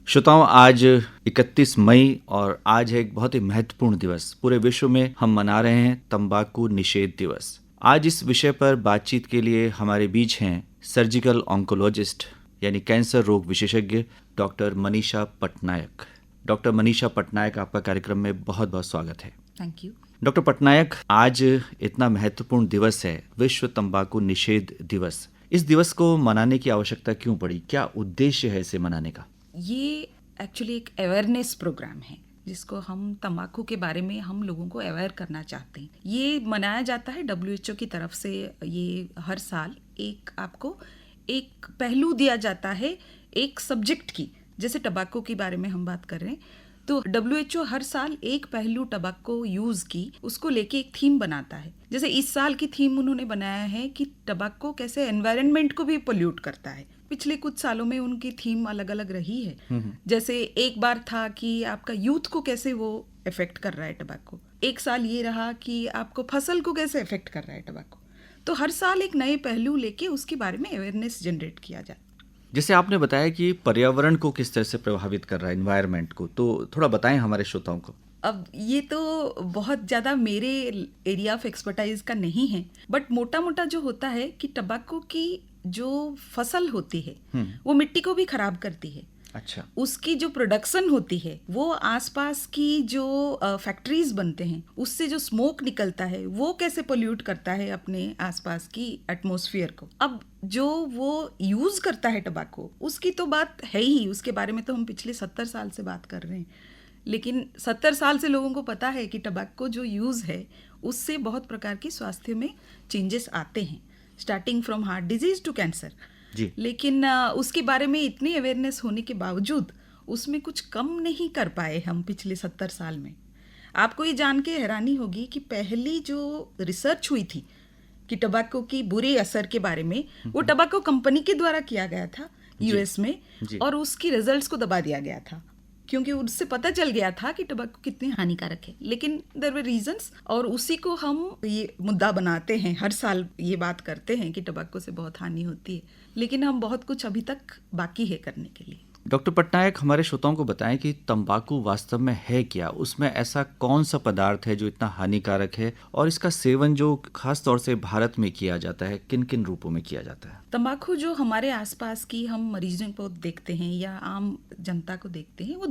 श्रोताओं, आज 31 मई और आज है एक बहुत ही महत्वपूर्ण दिवस। पूरे विश्व में हम मना रहे हैं तंबाकू निषेध दिवस। आज इस विषय पर बातचीत के लिए हमारे बीच हैं सर्जिकल ऑन्कोलॉजिस्ट यानी कैंसर रोग विशेषज्ञ डॉक्टर मनीषा पटनायक। डॉक्टर मनीषा पटनायक, आपका कार्यक्रम में बहुत बहुत स्वागत है। Thank you. डॉक्टर पटनायक, आज इतना महत्वपूर्ण दिवस है, विश्व तंबाकू निषेध दिवस। इस दिवस को मनाने की आवश्यकता क्यों पड़ी? क्या उद्देश्य है इसे मनाने का? ये एक्चुअली एक अवेयरनेस प्रोग्राम है जिसको हम तंबाकू के बारे में हम लोगों को अवेयर करना चाहते हैं। ये मनाया जाता है WHO की तरफ से। ये हर साल आपको एक पहलू दिया जाता है एक सब्जेक्ट की। जैसे टबाको के बारे में हम बात कर रहे हैं तो WHO हर साल एक पहलू टबाको यूज की उसको लेके एक थीम बनाता है। जैसे इस साल की थीम उन्होंने बनाया है कि टबाको कैसे एनवायरनमेंट को भी पोल्यूट करता है। पिछले कुछ सालों में उनकी थीम अलग अलग रही है। जैसे एक बार था कि आपका यूथ को कैसे वो इफेक्ट कर रहा है टबाको। एक साल ये रहा कि आपको फसल को कैसे इफेक्ट कर रहा है टबाको। तो हर साल एक नए पहलू लेके उसके बारे में अवेयरनेस जनरेट किया जाता है। जैसे आपने बताया कि पर्यावरण को किस तरह से प्रभावित कर रहा है, एनवायरनमेंट को, तो थोड़ा बताएं हमारे श्रोताओं को। अब ये तो बहुत ज़्यादा मेरे एरिया ऑफ एक्सपर्टाइज का नहीं है, बट मोटा मोटा जो होता है कि टबाको की जो फसल होती है वो मिट्टी को भी खराब करती है। अच्छा। उसकी जो प्रोडक्शन होती है वो आसपास की जो फैक्ट्रीज बनते हैं उससे जो स्मोक निकलता है वो कैसे पोल्यूट करता है अपने आसपास की एटमॉस्फेयर को। अब जो वो यूज करता है टबाको उसकी तो बात है ही, उसके बारे में तो हम पिछले 70 साल से बात कर रहे हैं। लेकिन 70 साल से लोगों को पता है कि टबाको जो यूज है उससे बहुत प्रकार की स्वास्थ्य में चेंजेस आते हैं, starting from heart disease to cancer जी। लेकिन उसके बारे में इतनी अवेयरनेस होने के बावजूद उसमें कुछ कम नहीं कर पाए हम पिछले 70 साल में। आपको ये जान के हैरानी होगी कि पहली जो रिसर्च हुई थी कि टबाको की बुरे असर के बारे में वो टबाको कंपनी के द्वारा किया गया था US में जी। और उसकी रिजल्ट्स को दबा दिया गया था क्योंकि उससे पता चल गया था कि टबाको कितनी हानिकारक है। लेकिन देयर वर रीजंस और उसी को हम ये मुद्दा बनाते हैं, हर साल ये बात करते हैं कि टबाको से बहुत हानि होती है, लेकिन हम बहुत कुछ अभी तक बाकी है करने के लिए। डॉक्टर पटनायक, हमारे श्रोताओं को बताएं कि तंबाकू वास्तव में है क्या? उसमें ऐसा कौन सा पदार्थ है जो इतना हानिकारक है और इसका सेवन जो खास तौर से भारत में किया जाता है, किन किन रूपों में किया जाता है? तंबाकू जो हमारे आसपास की हम मरीजों को देखते हैं या आम जनता को देखते हैं वो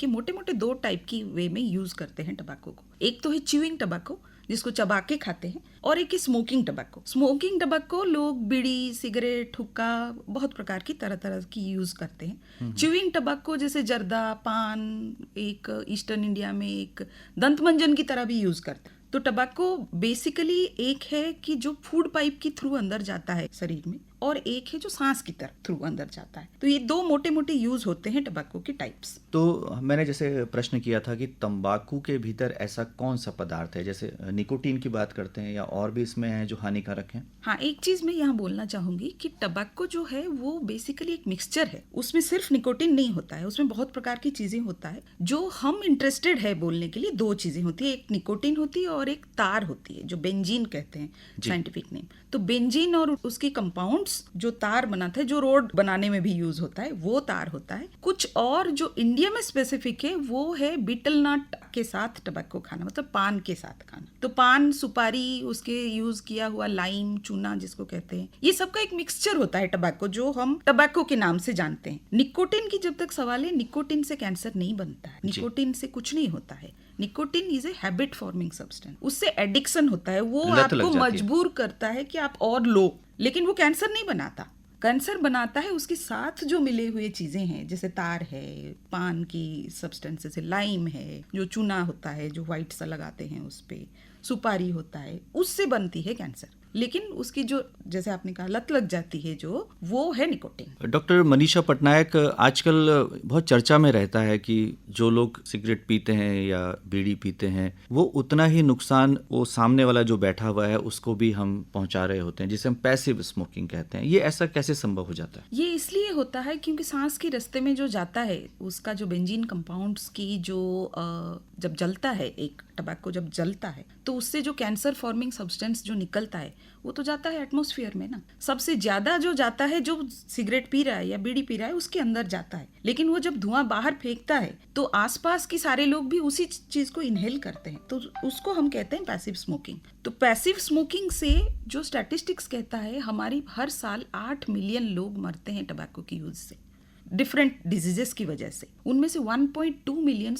मोटे मोटे दो टाइप की वे में यूज करते हैं टबाको को। एक तो है च्यूइंग टबाको जिसको चबा के खाते हैं, और एक स्मोकिंग टबाको। स्मोकिंग टबाको लोग बीड़ी, सिगरेट, हुक्का बहुत प्रकार की तरह तरह की यूज करते हैं। च्यूइंग टबाको जैसे जर्दा, पान, एक ईस्टर्न इंडिया में एक दंतमंजन की तरह भी यूज करते हैं। तो टबाको बेसिकली एक है कि जो फूड पाइप की थ्रू अंदर जाता है शरीर में, और एक है जो सांस की तरफ थ्रू अंदर जाता है। तो ये दो मोटे मोटे यूज होते हैं टबाको के टाइप्स। तो मैंने जैसे प्रश्न किया था कि तंबाकू के भीतर ऐसा कौन सा पदार्थ है, जैसे निकोटीन की बात करते हैं या और भी इसमें है जो हानिकारक है? हाँ, एक चीज मैं यहाँ बोलना चाहूंगी कि टबाको जो है वो बेसिकली एक मिक्सचर है। उसमें सिर्फ निकोटीन नहीं होता है, उसमें बहुत प्रकार की चीजें होता है। जो हम इंटरेस्टेड है बोलने के लिए दो चीजें होती है, एक निकोटीन होती है और एक तार होती है जो बेंजीन कहते हैं साइंटिफिक नेम। तो बेंजीन और उसकी कंपाउंड्स जो तार बनाते हैं, जो रोड बनाने में भी यूज होता है, वो तार होता है। कुछ और जो इंडिया में स्पेसिफिक है वो है बीटल नट के साथ टबाको खाना, मतलब पान के साथ खाना। तो पान, सुपारी, उसके यूज किया हुआ लाइम, चूना जिसको कहते हैं, ये सबका एक मिक्सचर होता है टबाको, जो हम टबाको के नाम से जानते हैं। निकोटीन की जब तक सवाल है, निकोटीन से कैंसर नहीं बनता है, निकोटीन से कुछ नहीं होता है। Nicotine is a habit forming substance. उससे एडिक्शन होता है, वो आपको मजबूर करता है कि आप और लो, लेकिन वो कैंसर नहीं बनाता। कैंसर बनाता है उसके साथ जो मिले हुए चीजें हैं, जैसे तार है, पान की सब्सटेंसेस है, लाइम है, जो चूना होता है जो व्हाइट सा लगाते हैं उस पे, सुपारी होता है, उससे बनती है कैंसर। लेकिन उसकी जो, जैसे आपने कहा, लत लग जाती है जो, वो है निकोटीन। डॉक्टर मनीषा पटनायक, आजकल बहुत चर्चा में रहता है कि जो लोग सिगरेट पीते हैं या बीड़ी पीते हैं वो उतना ही नुकसान वो सामने वाला जो बैठा हुआ है उसको भी हम पहुंचा रहे होते हैं, जिसे हम पैसिव स्मोकिंग कहते हैं। ये ऐसा कैसे संभव हो जाता है? ये इसलिए होता है क्योंकि सांस के रास्ते में जो जाता है उसका जो बेंजीन कंपाउंड्स की जो जब जलता है, एक टबैको जब जलता है तो उससे जो कैंसर फॉर्मिंग सब्सटेंस जो निकलता है वो तो जाता है एटमॉस्फेयर में ना। सबसे ज्यादा जो जाता है, जो सिगरेट पी रहा है या बीड़ी पी रहा है, उसके अंदर जाता है। लेकिन वो जब धुआं बाहर फेंकता है तो आसपास की सारे लोग भी उसी चीज को इनहेल करते हैं, तो उसको हम कहते हैं पैसिव स्मोकिंग। तो पैसिव स्मोकिंग से जो स्टैटिस्टिक्स कहता है, हमारी हर साल 8 मिलियन लोग मरते हैं टबैको की यूज से, डिफरेंट डिजीजेस की वजह से। उनमें से 1.2 मिलियन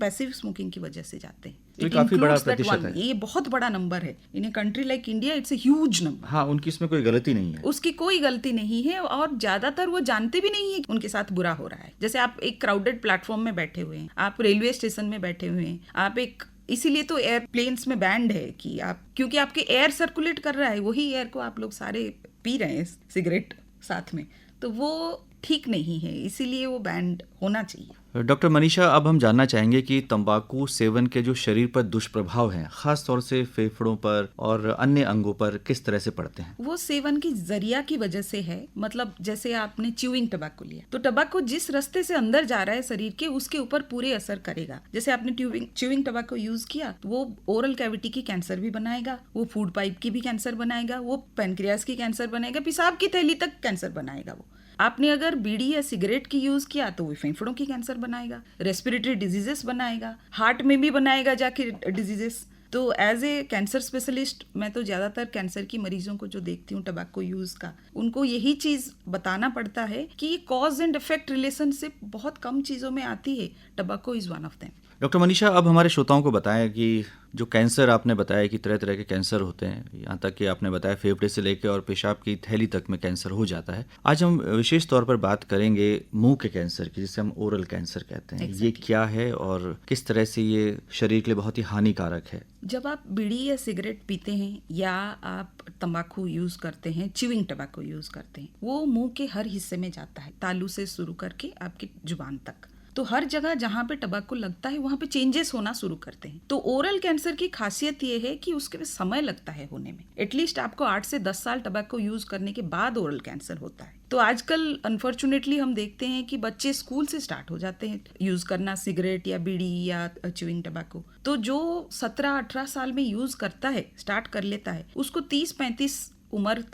पैसिव स्मोकिंग की वजह से जाते हैं। तो काफी बड़ा प्रतिशत है। ये बहुत बड़ा नंबर है। In a country like India it's a huge number. हाँ, उनकी इसमें कोई गलती नहीं है। उसकी कोई गलती नहीं है, और ज्यादातर वो जानते भी नहीं है उनके साथ बुरा हो रहा है। जैसे आप एक क्राउडेड प्लेटफॉर्म में बैठे हुए हैं, आप रेलवे स्टेशन में बैठे हुए हैं, आप एक, इसीलिए तो एयरप्लेन्स में बैंड है कि आप, क्योंकि आपके एयर सर्कुलेट कर रहा है, वही एयर को आप लोग सारे पी रहे हैं सिगरेट साथ में, तो वो ठीक नहीं है, इसीलिए वो बैंड होना चाहिए। डॉक्टर मनीषा, अब हम जानना चाहेंगे कि तंबाकू सेवन के जो शरीर पर दुष्प्रभाव हैं, खास तौर से फेफड़ों पर और अन्य अंगों पर किस तरह से पड़ते हैं? वो सेवन की जरिया की वजह से है। मतलब जैसे आपने च्यूइंग टबैको लिया, तो टबैको जिस रास्ते से अंदर जा रहा है शरीर के, उसके ऊपर पूरे असर करेगा। जैसे आपने च्यूइंग टबैको यूज किया, तो वो ओरल कैविटी की कैंसर भी बनाएगा, वो फूड पाइप की भी कैंसर बनाएगा, वो पैनक्रियास की कैंसर बनाएगा, पेशाब की थैली तक कैंसर बनाएगा। वो आपने अगर बीड़ी या सिगरेट की यूज किया तो वो फेफड़ों की कैंसर बनाएगा, रेस्पिरेटरी डिजीजेस बनाएगा, हार्ट में भी बनाएगा जाके डिजीजेस। तो एज ए कैंसर स्पेशलिस्ट मैं तो ज़्यादातर कैंसर की मरीजों को जो देखती हूँ टबैको यूज़ का, उनको यही चीज़ बताना पड़ता है कि ये कॉज एंड इफेक्ट रिलेशनशिप बहुत कम चीज़ों में आती है, tobacco is one of them. Doctor Manisha, अब हमारे श्रोताओं को बताएं कि जो कैंसर आपने बताया कि तरह तरह के कैंसर होते हैं, यहाँ तक कि आपने बताया फेफड़े से लेकर और पेशाब की थैली तक में कैंसर हो जाता है। आज हम विशेष तौर पर बात करेंगे मुंह के कैंसर की, जिसे हम ओरल कैंसर कहते हैं। ये क्या है और किस तरह से ये शरीर के लिए बहुत ही हानिकारक है? जब आप बीड़ी या सिगरेट पीते हैं या आप तंबाकू यूज करते हैं, च्यूइंग टबैको यूज करते हैं, वो मुंह के हर हिस्से में जाता है, तालू से शुरू करके आपकी जुबान तक। तो हर जगह जहाँ पे टबैको लगता है वहाँ पे चेंजेस होना शुरू करते हैं। तो ओरल कैंसर की खासियत ये है कि उसके समय लगता है होने में। एटलीस्ट आपको 8 से 10 साल टबैको यूज करने के बाद ओरल कैंसर होता है। तो आजकल अनफॉर्चुनेटली हम देखते हैं कि बच्चे स्कूल से स्टार्ट हो जाते हैं यूज करना सिगरेट या बीड़ी या च्यूइंग टबैको। तो जो 17-18 साल में यूज करता है, स्टार्ट कर लेता है, उसको 30-35 उम्र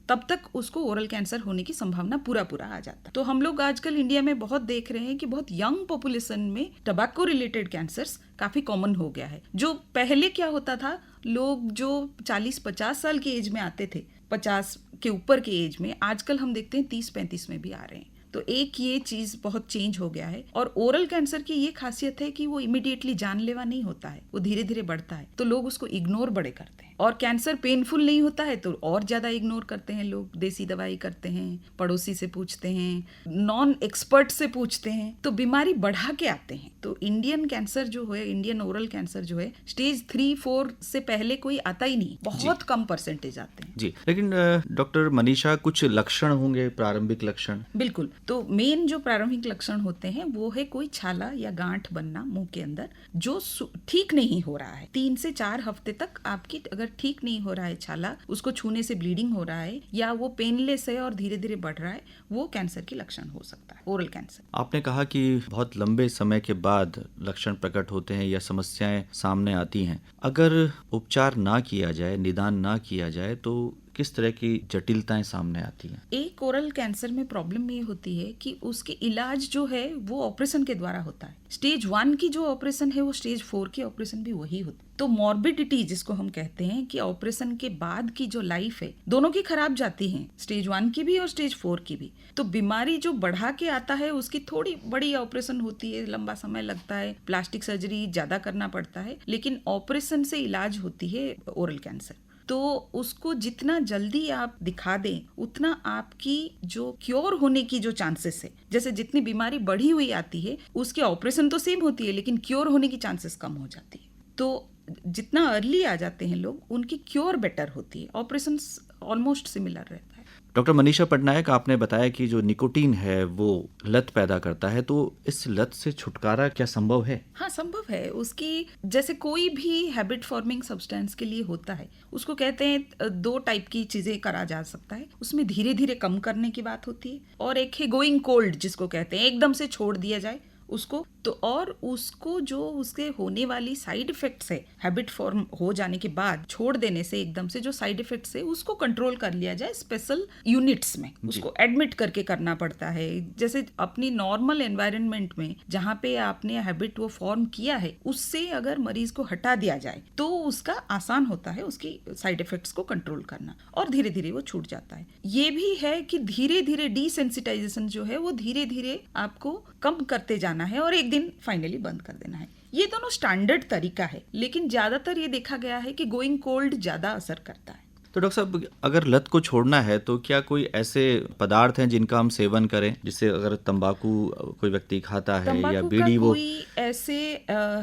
तब तक उसको ओरल कैंसर होने की संभावना पूरा आ जाता है। तो हम लोग आजकल इंडिया में बहुत देख रहे हैं कि बहुत यंग पॉपुलेशन में टबैको रिलेटेड कैंसर्स काफी कॉमन हो गया है। जो पहले क्या होता था, लोग जो 40-50 साल की एज में आते थे, 50 के ऊपर के एज में, आजकल हम देखते हैं 30-35 में भी आ रहे हैं। तो एक ये चीज बहुत चेंज हो गया है। और ओरल कैंसर की ये खासियत है कि वो इमीडिएटली जानलेवा नहीं होता है, वो धीरे धीरे बढ़ता है, तो लोग उसको इग्नोर बड़े करते हैं। और कैंसर पेनफुल नहीं होता है तो और ज्यादा इग्नोर करते हैं लोग, देसी दवाई करते हैं, पड़ोसी से पूछते हैं, नॉन एक्सपर्ट से पूछते हैं, तो बीमारी बढ़ा के आते हैं। तो इंडियन कैंसर जो है, इंडियन ओरल कैंसर जो है, स्टेज 3-4 से पहले कोई आता ही नहीं, बहुत कम परसेंटेज आते हैं जी। लेकिन डॉक्टर मनीषा, कुछ लक्षण होंगे, प्रारंभिक लक्षण? बिल्कुल। तो मेन जो प्रारंभिक लक्षण होते हैं वो है कोई छाला या गांठ बनना मुंह के अंदर, जो ठीक नहीं हो रहा है। 3 से 4 हफ्ते तक आपकी अगर ठीक नहीं हो रहा है छाला, उसको छूने से ब्लीडिंग हो रहा है या वो पेनलेस है और धीरे धीरे बढ़ रहा है, वो कैंसर की लक्षण हो सकता है, ओरल कैंसर। आपने कहा कि बहुत लंबे समय के बाद लक्षण प्रकट होते हैं या समस्याएं सामने आती हैं। अगर उपचार ना किया जाए, निदान ना किया जाए, तो किस तरह की जटिलताएं सामने आती हैं? एक ओरल कैंसर में प्रॉब्लम ये होती है कि उसकी इलाज जो है वो ऑपरेशन के द्वारा होता है। स्टेज 1 की जो ऑपरेशन है वो स्टेज 4 की ऑपरेशन भी वही होती है। तो मॉर्बिडिटी जिसको हम कहते हैं कि ऑपरेशन के बाद की जो लाइफ है, दोनों की खराब जाती है, स्टेज 1 की भी और स्टेज 4 की भी। तो बीमारी जो बढ़ा के आता है उसकी थोड़ी बड़ी ऑपरेशन होती है, लंबा समय लगता है, प्लास्टिक सर्जरी ज्यादा करना पड़ता है, लेकिन ऑपरेशन से इलाज होती है ओरल कैंसर। तो उसको जितना जल्दी आप दिखा दें, उतना आपकी जो क्योर होने की जो चांसेस है, जैसे जितनी बीमारी बढ़ी हुई आती है उसके ऑपरेशन तो सेम होती है लेकिन क्योर होने की चांसेस कम हो जाती है। तो जितना अर्ली आ जाते हैं लोग, उनकी क्योर बेटर होती है, ऑपरेशन ऑलमोस्ट सिमिलर रहता है। डॉक्टर मनीषा पटनायक, आपने बताया कि जो निकोटीन है वो लत पैदा करता है, तो इस लत से छुटकारा क्या संभव है? हाँ, संभव है। उसकी जैसे कोई भी हैबिट फॉर्मिंग सब्सटेंस के लिए होता है, उसको कहते हैं 2 टाइप की चीजें करा जा सकता है। उसमें धीरे धीरे कम करने की बात होती है, और एक है गोइंग कोल्ड जिसको कहते हैं, एकदम से छोड़ दिया जाए उसको तो, और उसको जो उसके होने वाली साइड इफेक्ट्स है हैबिट फॉर्म हो जाने के बाद छोड़ देने से एकदम से जो साइड इफेक्ट्स है उसको कंट्रोल कर लिया जाए स्पेशल यूनिट्स में, उसको एडमिट करके करना पड़ता है। जैसे अपनी नॉर्मल एनवायरनमेंट में जहाँ पे आपने हैबिट वो फॉर्म किया है उससे अगर मरीज को हटा दिया जाए तो उसका आसान होता है उसकी साइड इफेक्ट्स को कंट्रोल करना, और धीरे धीरे वो छूट जाता है। ये भी है कि धीरे धीरे डिसेंसिटाइजेशन जो है वो धीरे धीरे आपको कम करते जाना है और एक दिन फाइनली बंद कर देना है। ये दोनों स्टैंडर्ड तरीका है, लेकिन ज्यादातर ये देखा गया है कि गोइंग कोल्ड ज्यादा असर करता है। तो डॉक्टर साहब, अगर लत को छोड़ना है तो क्या कोई ऐसे पदार्थ हैं जिनका हम सेवन करें, जिससे अगर तंबाकू कोई व्यक्ति खाता है या बीड़ी, वो कोई ऐसे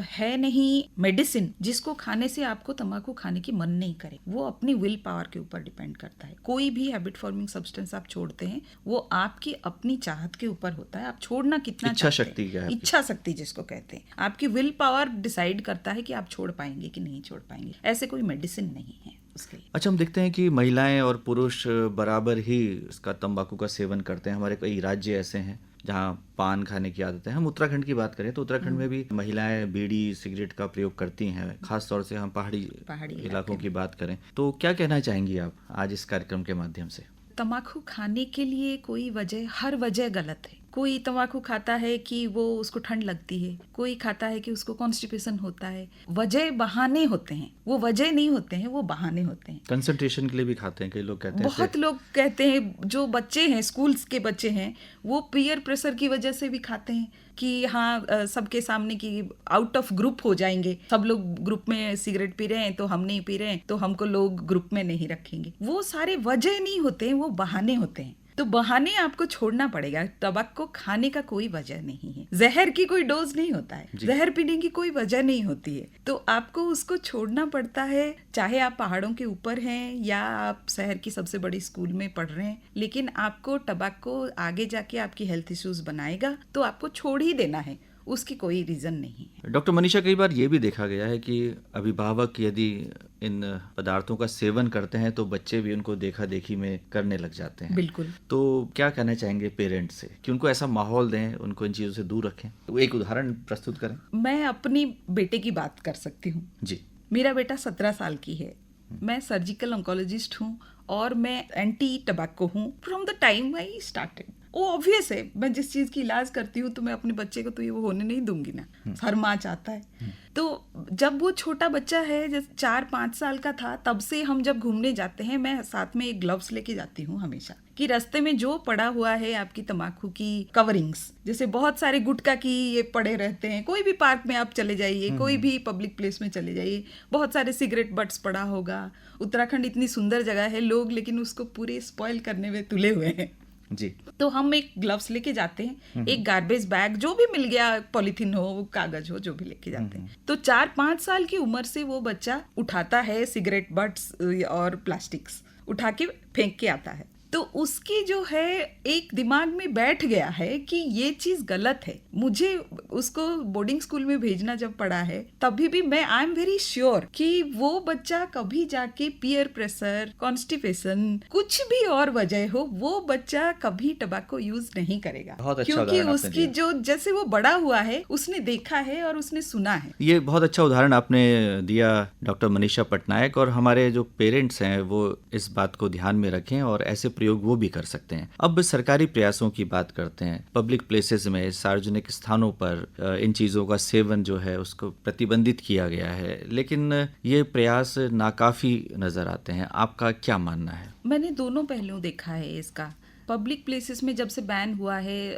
है नहीं मेडिसिन जिसको खाने से आपको तंबाकू खाने की मन नहीं करे, वो अपनी विल पावर के ऊपर डिपेंड करता है। कोई भी हैबिट फॉर्मिंग सब्सटेंस आप छोड़ते हैं वो आपकी अपनी चाहत के ऊपर होता है, आप छोड़ना कितना इच्छा शक्ति क्या है, इच्छा शक्ति जिसको कहते हैं, आपकी विल पावर डिसाइड करता है कि आप छोड़ पाएंगे कि नहीं छोड़ पाएंगे। ऐसे कोई मेडिसिन नहीं है। अच्छा, हम देखते हैं कि महिलाएं और पुरुष बराबर ही इसका तंबाकू का सेवन करते हैं। हमारे कई राज्य ऐसे हैं जहाँ पान खाने की आदत है। हम उत्तराखंड की बात करें तो उत्तराखंड में भी महिलाएं बीड़ी सिगरेट का प्रयोग करती हैं, खास तौर से हम पहाड़ी इलाकों की बात करें तो क्या कहना चाहेंगी आप आज इस कार्यक्रम के माध्यम से? तंबाकू खाने के लिए कोई वजह, हर वजह गलत है। कोई तंबाकू खाता है कि वो उसको ठंड लगती है, कोई खाता है कि उसको कॉन्स्टिपेशन होता है। वजह बहाने होते हैं, वो वजह नहीं होते हैं, वो बहाने होते हैं। कंसंट्रेशन के लिए भी खाते हैं, कई लोग कहते हैं। बहुत लोग कहते हैं, जो बच्चे हैं, स्कूल्स के बच्चे हैं, वो पीयर प्रेशर की वजह से भी खाते हैं कि हाँ सबके सामने कि आउट ऑफ ग्रुप हो जाएंगे, सब लोग ग्रुप में सिगरेट पी रहे हैं तो हम नहीं पी रहे हैं, तो हमको लोग ग्रुप में नहीं रखेंगे। वो सारे वजह नहीं होते हैं, वो बहाने होते हैं। तो बहाने आपको छोड़ना पड़ेगा। तंबाकू खाने का कोई वजह नहीं है, जहर की कोई डोज नहीं होता है, जहर पीने की कोई वजह नहीं होती है, तो आपको उसको छोड़ना पड़ता है। चाहे आप पहाड़ों के ऊपर हैं या आप शहर की सबसे बड़ी स्कूल में पढ़ रहे हैं, लेकिन आपको टबैको आगे जाके आपकी हेल्थ इश्यूज बनाएगा, तो आपको छोड़ ही देना है, उसकी कोई रीजन नहीं है। डॉक्टर मनीषा, कई बार ये भी देखा गया है कि अभिभावक यदि इन पदार्थों का सेवन करते हैं तो बच्चे भी उनको देखा देखी में करने लग जाते हैं। बिल्कुल। तो क्या कहना चाहेंगे पेरेंट्स से कि उनको ऐसा माहौल दें, उनको इन चीजों से दूर रखें? एक उदाहरण प्रस्तुत करें। मैं अपनी बेटे की बात कर सकती हूँ जी। मेरा बेटा 17 साल की है, मैं सर्जिकल ऑन्कोलॉजिस्ट हूँ और मैं एंटी टबैको हूँ from the time I started. वो ऑब्वियस है, मैं जिस चीज की इलाज करती हूँ तो मैं अपने बच्चे को तो ये वो होने नहीं दूंगी ना, हर माँ चाहता है। तो जब वो छोटा बच्चा है, जैसे 4-5 साल का था, तब से हम जब घूमने जाते हैं, मैं साथ में एक ग्लव्स लेके जाती हूँ हमेशा, कि रास्ते में जो पड़ा हुआ है आपकी तंबाकू की कवरिंग्स, जैसे बहुत सारे गुटखा की ये पड़े रहते हैं, कोई भी पार्क में आप चले जाइए, कोई भी पब्लिक प्लेस में चले जाइए, बहुत सारे सिगरेट बट्स पड़ा होगा। उत्तराखंड इतनी सुंदर जगह है, लोग लेकिन उसको पूरे स्पॉइल करने में तुले हुए हैं जी। तो हम एक ग्लव्स लेके जाते हैं, एक गार्बेज बैग जो भी मिल गया, पॉलीथीन हो, कागज हो, जो भी लेके जाते हैं। तो 4-5 साल की उम्र से वो बच्चा उठाता है सिगरेट बट्स और प्लास्टिक्स, उठा के फेंक के आता है। तो उसकी जो है एक दिमाग में बैठ गया है कि ये चीज गलत है। मुझे उसको बोर्डिंग स्कूल में भेजना जब पड़ा है, तभी भी मैं आई एम वेरी श्योर कि वो बच्चा कभी जाके पीयर प्रेशर, कॉन्स्टिपेशन, कुछ भी और वजह हो, वो बच्चा कभी टबैको यूज नहीं करेगा। बहुत अच्छा क्योंकि उसकी जो जैसे वो बड़ा हुआ है, उसने देखा है और उसने सुना है। ये बहुत अच्छा उदाहरण आपने दिया डॉक्टर मनीषा पटनायक, और हमारे जो पेरेंट्स हैं वो इस बात को ध्यान में रखें और ऐसे प्रयोग वो भी कर सकते हैं। अब सरकारी प्रयासों की बात करते हैं। पब्लिक प्लेसेस में, सार्वजनिक स्थानों पर इन चीज़ों का सेवन जो है उसको प्रतिबंधित किया गया है, लेकिन ये प्रयास नाकाफी नजर आते हैं। आपका क्या मानना है? मैंने दोनों पहलू देखा है इसका। पब्लिक प्लेसेस में जब से बैन हुआ है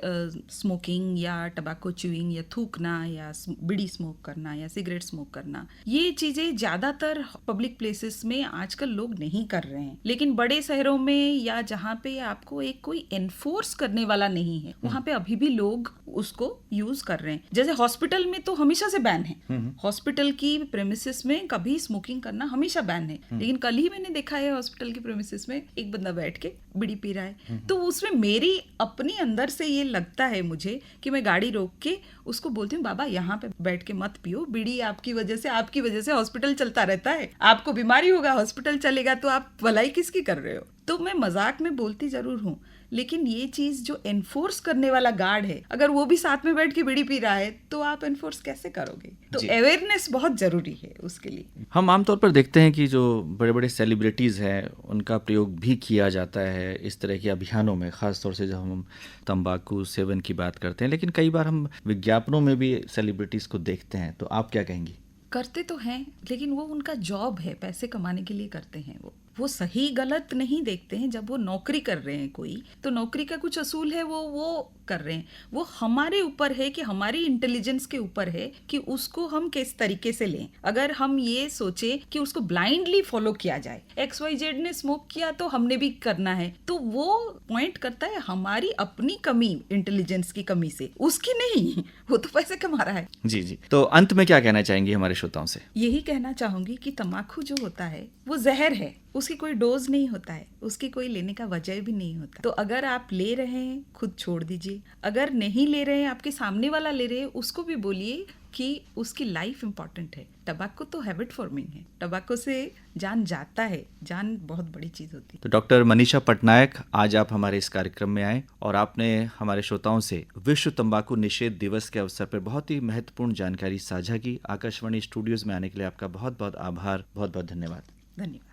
स्मोकिंग या टबैको च्यूइंग या थूकना या बीड़ी स्मोक करना या सिगरेट स्मोक करना, ये चीजें ज्यादातर पब्लिक प्लेसेस में आजकल लोग नहीं कर रहे हैं। लेकिन बड़े शहरों में या जहाँ पे आपको एक कोई एनफोर्स करने वाला नहीं है, वहाँ पे अभी भी लोग उसको यूज कर रहे हैं। जैसे हॉस्पिटल में तो हमेशा से बैन है, हॉस्पिटल की प्रेमिसेस में कभी स्मोकिंग करना हमेशा बैन है। लेकिन कल ही मैंने देखा है हॉस्पिटल की प्रेमिसेस में एक बंदा बैठ के बीड़ी पी रहा है। तो उसमें मेरी अपनी अंदर से ये लगता है मुझे कि मैं गाड़ी रोक के उसको बोलती हूँ, बाबा यहाँ पे बैठ के मत पियो बीड़ी, आपकी वजह से हॉस्पिटल चलता रहता है, आपको बीमारी होगा, हॉस्पिटल चलेगा, तो आप भलाई किसकी कर रहे हो। तो मैं मजाक में बोलती जरूर हूँ, लेकिन ये चीज जो एनफोर्स करने वाला गार्ड है, अगर वो भी साथ में बैठ के बीड़ी पी रहा है तो आप एनफोर्स कैसे करोगे? तो अवेयरनेस बहुत जरूरी है उसके लिए। हम आमतौर पर देखते हैं कि जो बड़े बड़े सेलिब्रिटीज़ हैं उनका प्रयोग भी किया जाता है इस तरह के अभियानों में, ख़ास तौर से जब हम तंबाकू सेवन की बात करते हैं, लेकिन कई बार हम विज्ञापनों में भी सेलिब्रिटीज़ को देखते हैं, तो आप क्या कहेंगी? करते तो हैं, लेकिन वो उनका जॉब है, पैसे कमाने के लिए करते हैं। वो सही गलत नहीं देखते हैं। जब वो नौकरी कर रहे हैं कोई, तो नौकरी का कुछ असूल है, वो कर रहे हैं। वो हमारे ऊपर है कि हमारी इंटेलिजेंस के ऊपर है कि उसको हम किस तरीके से लें। अगर हम ये सोचे कि उसको ब्लाइंडली फॉलो किया जाए, XYZ ने स्मोक किया तो हमने भी करना है, तो वो पॉइंट करता है हमारी अपनी कमी, इंटेलिजेंस की कमी से, उसकी नहीं। वो तो पैसे कमा रहा है। जी जी। तो अंत में क्या कहना चाहेंगी हमारे श्रोताओं से? यही कहना चाहूंगी कि तम्बाकू जो होता है वो जहर है, उसकी कोई डोज नहीं होता है, उसकी कोई लेने का वजह भी नहीं होता। तो अगर आप ले रहे हैं, खुद छोड़ दीजिए। अगर नहीं ले रहे हैं, आपके सामने वाला ले रहे हैं, उसको भी बोलिए कि उसकी लाइफ इंपॉर्टेंट है। टबैको तो हैबिट फॉर्मिंग है, टबैको से जान जाता है, जान बहुत बड़ी चीज होती है। तो डॉक्टर मनीषा पटनायक, आज आप हमारे इस कार्यक्रम में आए और आपने हमारे श्रोताओं से विश्व तंबाकू निषेध दिवस के अवसर पर बहुत ही महत्वपूर्ण जानकारी साझा की। आकाशवाणी स्टूडियोज में आने के लिए आपका बहुत बहुत आभार, बहुत बहुत धन्यवाद। धन्यवाद।